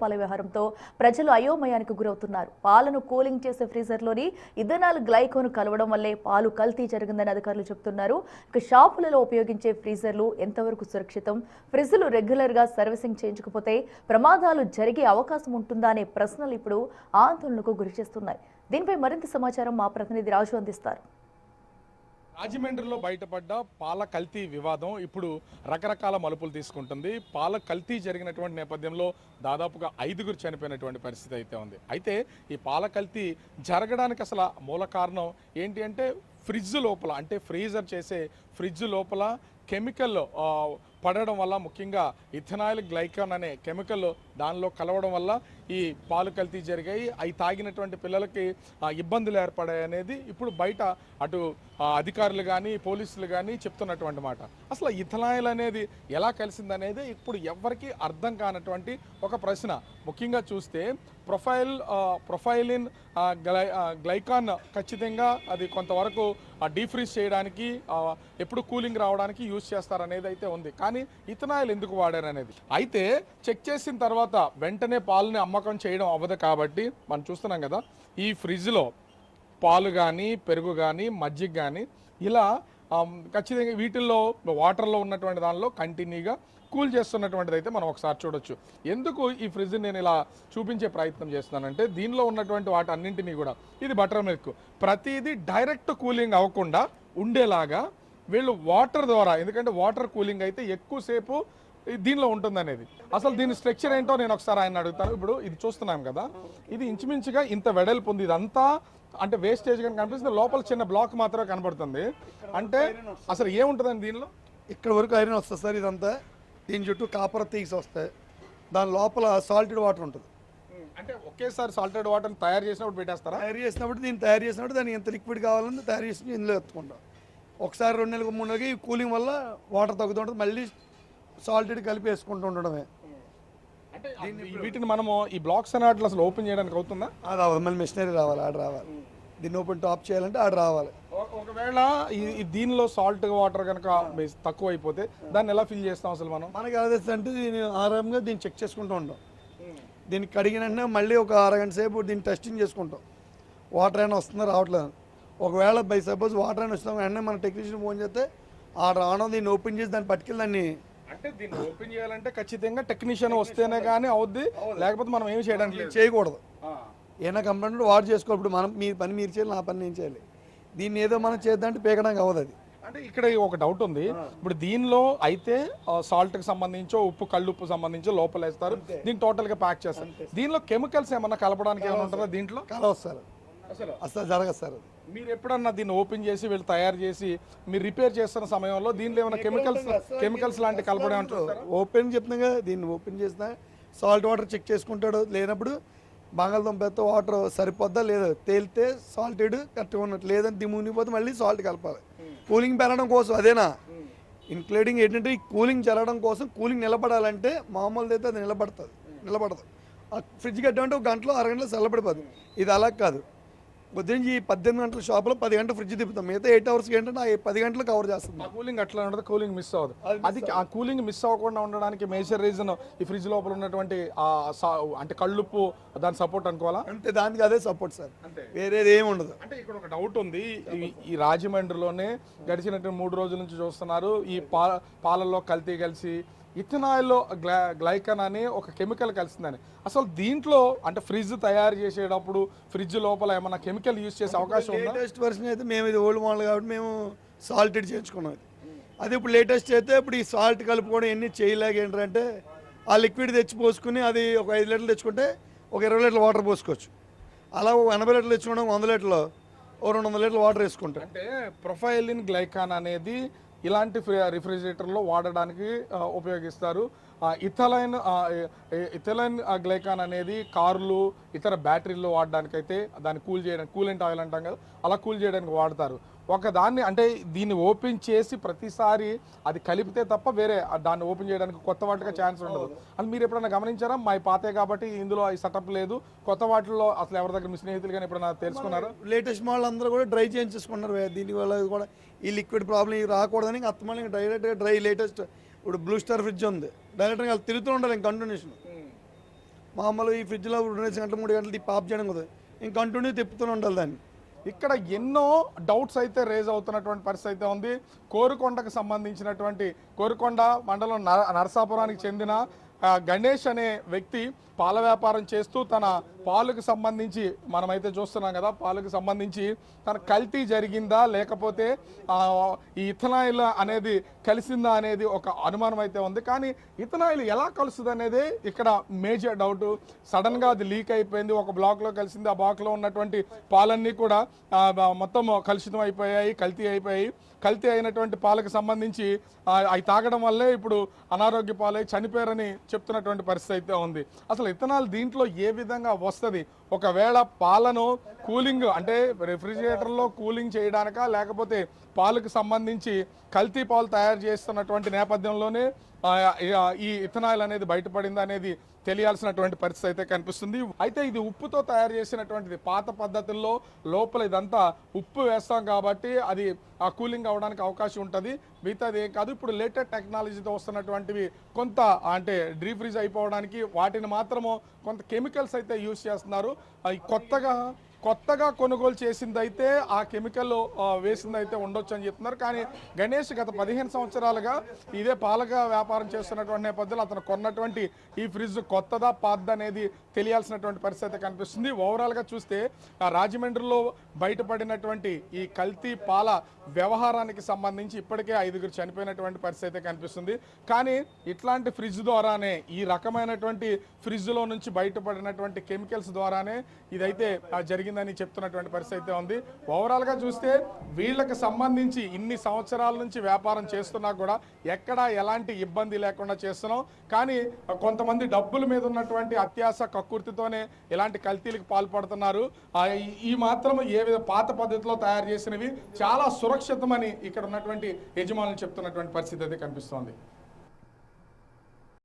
పాల వ్యవహారంతో ప్రజలు అయోమయానికి గురవుతున్నారు. పాలను కూలింగ్ చేసే ఫ్రీజర్లోని ఇథనాల్ గ్లైకోన్ కలవడం వల్లే పాలు కల్తీ జరిగిందని అధికారులు చెబుతున్నారు. ఇక షాపులలో ఉపయోగించే ఫ్రీజర్లు ఎంతవరకు సురక్షితం, ఫ్రిడ్జ్లు రెగ్యులర్గా సర్వీసింగ్ చేయించకపోతే ప్రమాదాలు జరిగే అవకాశం ఉంటుందా అనే ప్రశ్నలు ఇప్పుడు ఆందోళనకు గురిచేస్తున్నాయి. దీనిపై మరింత సమాచారం మా ప్రతినిధి రాజు అందిస్తారు. రాజమండ్రిలో బయటపడ్డ పాల కల్తీ వివాదం ఇప్పుడు రకరకాల మలుపులు తీసుకుంటుంది. పాల కల్తీ జరిగినటువంటి నేపథ్యంలో దాదాపుగా 5గురు చనిపోయినటువంటి పరిస్థితి అయితే ఉంది. అయితే ఈ పాల కల్తీ జరగడానికి అసలు మూల కారణం ఏంటి అంటే ఫ్రిడ్జ్ లోపల, అంటే ఫ్రీజర్ చేసే ఫ్రిడ్జ్ లోపల కెమికల్ పడడం వల్ల, ముఖ్యంగా ఇథనాల్ గ్లైకాన్ అనే కెమికల్ దానిలో కలవడం వల్ల ఈ పాలు కల్తీ జరిగాయి. అవి తాగినటువంటి పిల్లలకి ఇబ్బందులు ఏర్పడాయి అనేది ఇప్పుడు బయట అటు అధికారులు కానీ పోలీసులు కానీ చెప్తున్నటువంటి మాట. అసలు ఇథనాల్ అనేది ఎలా కలిసిందనేది ఇప్పుడు ఎవరికి అర్థం కానటువంటి ఒక ప్రశ్న. ముఖ్యంగా చూస్తే ప్రొఫైలిన్ గ్లైకాన్ ఖచ్చితంగా అది కొంతవరకు డీఫ్రీజ్ చేయడానికి, ఎప్పుడు కూలింగ్ రావడానికి యూజ్ చేస్తారనేది అయితే ఉంది. కానీ ఇథనాల్ ఎందుకు వాడారు అనేది అయితే చెక్ చేసిన తర్వాత వెంటనే పాలని అమ్మకం చేయడం అవ్వదు. కాబట్టి మనం చూస్తున్నాం కదా, ఈ ఫ్రిడ్జ్లో పాలు కానీ పెరుగు కానీ మజ్జిగ కానీ ఇలా ఖచ్చితంగా వీటిల్లో వాటర్లో ఉన్నటువంటి దానిలో కంటిన్యూగా కూల్ చేస్తున్నటువంటిది అయితే మనం ఒకసారి చూడొచ్చు. ఎందుకు ఈ ఫ్రిడ్జ్ నేను ఇలా చూపించే ప్రయత్నం చేస్తున్నానంటే, దీనిలో ఉన్నటువంటి వాటి అన్నింటినీ కూడా, ఇది బటర్ మిల్క్, ప్రతిదీ డైరెక్ట్ కూలింగ్ అవ్వకుండా ఉండేలాగా వీళ్ళు వాటర్ ద్వారా, ఎందుకంటే వాటర్ కూలింగ్ అయితే ఎక్కువసేపు దీనిలో ఉంటుంది అనేది. అసలు దీని స్ట్రక్చర్ ఏంటో నేను ఒకసారి ఆయన అడుగుతాను. ఇప్పుడు ఇది చూస్తున్నాం కదా, ఇది ఇంచుమించుగా ఇంత వెడల్పు ఉంది. ఇదంతా అంటే వేస్టేజ్ కానీ కనిపిస్తుంది, లోపల చిన్న బ్లాక్ మాత్రమే కనబడుతుంది. అంటే అసలు ఏముంటుందండి దీనిలో? ఇక్కడ వరకు ఐరన్ వస్తుంది సార్. ఇదంతా దీని చుట్టూ కాపర్ తీసి వస్తాయి. దాని లోపల సాల్టెడ్ వాటర్ ఉంటుంది. అంటే ఒకేసారి సాల్టెడ్ వాటర్ తయారు చేసినప్పుడు పెట్టేస్తారా? తయారు చేసినప్పుడు దానికి ఎంత లిక్విడ్ కావాలని తయారు చేసి ఇందులో ఎత్తుకుంటాం. ఒకసారి 2 నెలలకు 3 నెలలకి కూలింగ్ వల్ల వాటర్ తగ్గుతుంటుంది, మళ్ళీ సాల్టెడ్ కలిపి వేసుకుంటూ ఉండడమే. అంటే వీటిని మనము ఈ బ్లాక్స్ అనే వాటిలో అసలు ఓపెన్ చేయడానికి అవుతుందా? అది అవ్వదు, మళ్ళీ మెషినరీ రావాలి, ఆడ రావాలి. దీన్ని ఓపెన్ టాప్ చేయాలంటే ఆడ రావాలి. ఒకవేళ ఈ దీనిలో సాల్ట్ వాటర్ కనుక తక్కువ అయిపోతే దాన్ని ఎలా ఫిల్ చేస్తాం అసలు మనం? మనకి ఎలా తెస్తుందంటే దీన్ని ఆరాంగా దీన్ని చెక్ చేసుకుంటూ ఉంటాం. దీన్ని కడిగిన వెంటనే మళ్ళీ ఒక అరగంట సేపు దీన్ని టెస్టింగ్ చేసుకుంటాం, వాటర్ అయినా వస్తుందో రావట్లేదు. ఒకవేళ బై సపోజ్ వాటర్ అయినా వస్తాం వెంటనే మన టెక్నీషియన్ ఫోన్ చేస్తే ఆ రావడం దీన్ని ఓపెన్ చేసి దాన్ని పట్టుకెళ్ళి దాన్ని, అంటే దీన్ని ఓపెన్ చేయాలంటే ఖచ్చితంగా టెక్నీషియన్ వస్తేనే కానీ అవుద్ది, లేకపోతే మనం ఏమి చేయడానికి చేయకూడదు. ఏమైనా కంప్లైంట్ వాడు చేసుకోవాలి. ఇప్పుడు మనం మీ పని మీరు చేయాలి, నా పని నేను చేయాలి. దీన్ని ఏదో మనం చేద్దామంటే పీకడానికి అవ్వదు. అది అంటే ఇక్కడ ఒక డౌట్ ఉంది. ఇప్పుడు దీనిలో అయితే సాల్ట్కి సంబంధించో ఉప్పు, కళ్ళుప్పు సంబంధించో లోపల వేస్తారు, దీన్ని టోటల్గా ప్యాక్ చేస్తారు. దీనిలో కెమికల్స్ ఏమన్నా కలపడానికి ఏమైనా ఉంటుందా? దీంట్లో కలవదు సార్, అసలు జరగదు సార్. మీరు ఎప్పుడన్నా దీన్ని ఓపెన్ చేసి వీళ్ళు తయారు చేసి మీరు రిపేర్ చేస్తున్న సమయంలో దీనిలో ఏమైనా కెమికల్స్ లాంటి కలపడం ఉంటుంది? ఓపెన్ చెప్తున్నా కదా, దీన్ని ఓపెన్ చేసినా సాల్ట్ వాటర్ చెక్ చేసుకుంటాడు. లేనప్పుడు బంగాళదుంపతో వాటర్ సరిపోద్దా లేదా, తేలితే సాల్టెడ్ కరెక్ట్గా ఉన్నట్టు, లేదంటే మునిగిపోతే మళ్ళీ సాల్ట్ కలపాలి. కూలింగ్ పెరగడం కోసం అదేనా, ఇంక్లూడింగ్ ఏంటంటే ఈ కూలింగ్ జరగడం కోసం, కూలింగ్ నిలబడాలంటే మామూలుది అయితే అది నిలబడదు. ఆ ఫ్రిడ్జ్ కట్టామంటే ఒక గంటలో అరగంటలో చల్లబడిపోతుంది. ఇది అలా కాదు. ఉదయం 18 గంటల షాప్లో 10 గంటలు ఫ్రిడ్జ్ తిప్పుతాం, మిగతా 8 అవర్స్కి ఏంటంటే 10 గంటలు కవర్ చేస్తుంది. కూలింగ్ అట్లా ఉండదు, కూలింగ్ మిస్ అవ్వదు. అది ఆ కూలింగ్ మిస్ అవ్వకుండా ఉండడానికి మేజర్ రీజన్ ఈ ఫ్రిడ్జ్ లోపల ఉన్నటువంటి అంటే కళ్ళుప్పు, దాని సపోర్ట్ అనుకోవాలా? అంటే దానికి అదే సపోర్ట్ సార్, వేరేది ఏమి ఉండదు. అంటే ఇక్కడ ఒక డౌట్ ఉంది. ఈ రాజమండ్రిలోనే గడిచినట్టు 3 రోజుల నుంచి చూస్తున్నారు, ఈ పాలల్లో కల్తీ కలిసి ఇథనాల్లో గ్లైకాన్ అని ఒక కెమికల్ కలిసిందని. అసలు దీంట్లో అంటే ఫ్రిడ్జ్ తయారు చేసేటప్పుడు ఫ్రిడ్జ్ లోపల ఏమైనా కెమికల్ యూజ్ చేసే అవకాశం ఉందా? లేటెస్ట్ వర్షన్ అయితే మేము ఇది ఓల్డ్ మోడల్ కాబట్టి మేము సాల్టెడ్ చేయించుకున్నాం. అది ఇప్పుడు లేటెస్ట్ అయితే ఇప్పుడు ఈ సాల్ట్ కలుపుకోవడం ఎన్ని చేయలేక ఏంటంటే ఆ లిక్విడ్ తెచ్చి పోసుకుని అది ఒక 5 లీటర్లు తెచ్చుకుంటే ఒక 20 లీటర్ల వాటర్ పోసుకోవచ్చు. అలా 80 లీటర్లు తెచ్చుకోవడం 100 లీటర్లు 200 లీటర్ల వాటర్ వేసుకుంటాం. అంటే ప్రొఫైలిన్ గ్లైకాన్ అనేది ఇలాంటి రిఫ్రిజిరేటర్లో వాడడానికి ఉపయోగిస్తారు. ఇథైలిన్ గ్లైకాన్ అనేది కార్లు, ఇతర బ్యాటరీల్లో వాడడానికైతే దాన్ని కూల్ చేయడానికి, కూలెంట్ ఆయిల్ అంటాం కదా, అలా కూల్ చేయడానికి వాడతారు. ఒకదాన్ని అంటే దీన్ని ఓపెన్ చేసి ప్రతిసారి అది కలిపితే తప్ప వేరే దాన్ని ఓపెన్ చేయడానికి కొత్త వాటిగా ఛాన్స్ ఉండదు. అని మీరు ఎప్పుడైనా గమనించారా? మా పాతే కాబట్టి ఇందులో ఈ సెటప్ లేదు, కొత్త వాటిల్లో అసలు ఎవరి దగ్గర మీ స్నేహితులు కానీ ఎప్పుడైనా తెలుసుకున్నారా? లేటెస్ట్ మోడల్ అందరూ కూడా డ్రై చేయించేసుకున్నారు. దీనివల్ల కూడా ఈ లిక్విడ్ ప్రాబ్లం రాకూడదని అత్తమల్ని డైరెక్ట్గా డ్రై లేటెస్ట్ ఇప్పుడు బ్లూ స్టార్ ఫ్రిడ్జ్ ఉంది, డైరెక్ట్గా తిరుగుతూ ఉండాలి కంటిన్యూషన్. మామూలు ఈ ఫ్రిడ్జ్లో 2 గంటలు 3 గంటలు తిప్పి ఆఫ్ చేయడం కదా, ఇంకా కంటిన్యూ తిప్పుతూనే ఉండాలి దాన్ని. ఇక్కడ ఎన్నో డౌట్స్ అయితే రేజ్ అవుతున్నటువంటి పరిస్థితి అయితే ఉంది. కోరుకొండకు సంబంధించినటువంటి కోరుకొండ మండలం నరసాపురానికి చెందిన గణేష్ అనే వ్యక్తి పాల వ్యాపారం చేస్తూ తన పాలకు సంబంధించి మనమైతే చూస్తున్నాం కదా, పాలకు సంబంధించి తన కల్తీ జరిగిందా లేకపోతే ఈ ఇథనాయిల్ అనేది కలిసిందా అనేది ఒక అనుమానం అయితే ఉంది. కానీ ఇథనాయిల్ ఎలా కలుస్తుంది అనేది ఇక్కడ మేజర్ డౌట్. సడన్గా అది లీక్ అయిపోయింది, ఒక బ్లాక్లో కలిసింది, ఆ బ్లాక్లో ఉన్నటువంటి పాలన్నీ కూడా మొత్తం కలుషితం అయిపోయాయి, కల్తీ అయిపోయాయి. కల్తీ అయినటువంటి పాలకు సంబంధించి అవి తాగడం వల్లే ఇప్పుడు అనారోగ్య పాలై చనిపోయారని చెప్తున్నటువంటి పరిస్థితి అయితే ఉంది. అసలు ఇథనాల్ దీంట్లో ఏ విధంగా వస్తుంది? ఒకవేళ పాలను కూలింగ్ అంటే రెఫ్రిజిరేటర్లో కూలింగ్ చేయడానికా లేకపోతే పాలకు సంబంధించి కల్తీ పాలు తయారు చేస్తున్నటువంటి నేపథ్యంలోనే ఈ ఇథనాయిల్ అనేది బయటపడింది అనేది తెలియాల్సినటువంటి పరిస్థితి అయితే కనిపిస్తుంది. అయితే ఇది ఉప్పుతో తయారు చేసినటువంటిది. పాత పద్ధతుల్లో లోపల ఇదంతా ఉప్పు వేస్తాం కాబట్టి అది కూలింగ్ అవ్వడానికి అవకాశం ఉంటుంది, మిగతాది ఏం కాదు. ఇప్పుడు లేటెస్ట్ టెక్నాలజీతో వస్తున్నటువంటివి కొంత అంటే డీప్ ఫ్రీజ్ అయిపోవడానికి వాటిని మాత్రము కొంత కెమికల్స్ అయితే యూజ్ చేస్తున్నారు. కొత్తగా కొనుగోలు చేసిందైతే ఆ కెమికల్ వేసిందైతే ఉండొచ్చు అని చెప్తున్నారు. కానీ గణేష్ గత 15 సంవత్సరాలుగా ఇదే పాలక వ్యాపారం చేస్తున్నటువంటి నేపథ్యంలో అతను కొన్నటువంటి ఈ ఫ్రిడ్జ్ కొత్తదా పాతదా అనేది తెలియాల్సినటువంటి పరిస్థితి కనిపిస్తుంది. ఓవరాల్గా చూస్తే రాజమండ్రిలో బయటపడినటువంటి ఈ కల్తీ పాల వ్యవహారానికి సంబంధించి ఇప్పటికే 5గురు చనిపోయినటువంటి పరిస్థితి కనిపిస్తుంది. కానీ ఇట్లాంటి ఫ్రిడ్జ్ ద్వారానే, ఈ రకమైనటువంటి ఫ్రిడ్జ్లో నుంచి బయటపడినటువంటి కెమికల్స్ ద్వారానే ఇదైతే జరిగిందని చెప్తున్నటువంటి పరిస్థితి అయితే ఉంది. ఓవరాల్గా చూస్తే వీళ్ళకి సంబంధించి ఇన్ని సంవత్సరాల నుంచి వ్యాపారం చేస్తున్నా కూడా ఎక్కడా ఎలాంటి ఇబ్బంది లేకుండా చేస్తున్నాం. కానీ కొంతమంది డబ్బుల మీద ఉన్నటువంటి అత్యాశ కక్కుర్తితోనే ఇలాంటి కల్తీలకు పాల్పడుతున్నారు. ఈ మాత్రం పాత పద్ధతిలో తయారు చేసినవి చాలా సురక్షితమని ఇక్కడ ఉన్నటువంటి యజమానులు చెప్తున్నటువంటి పరిస్థితి అయితే కనిపిస్తోంది.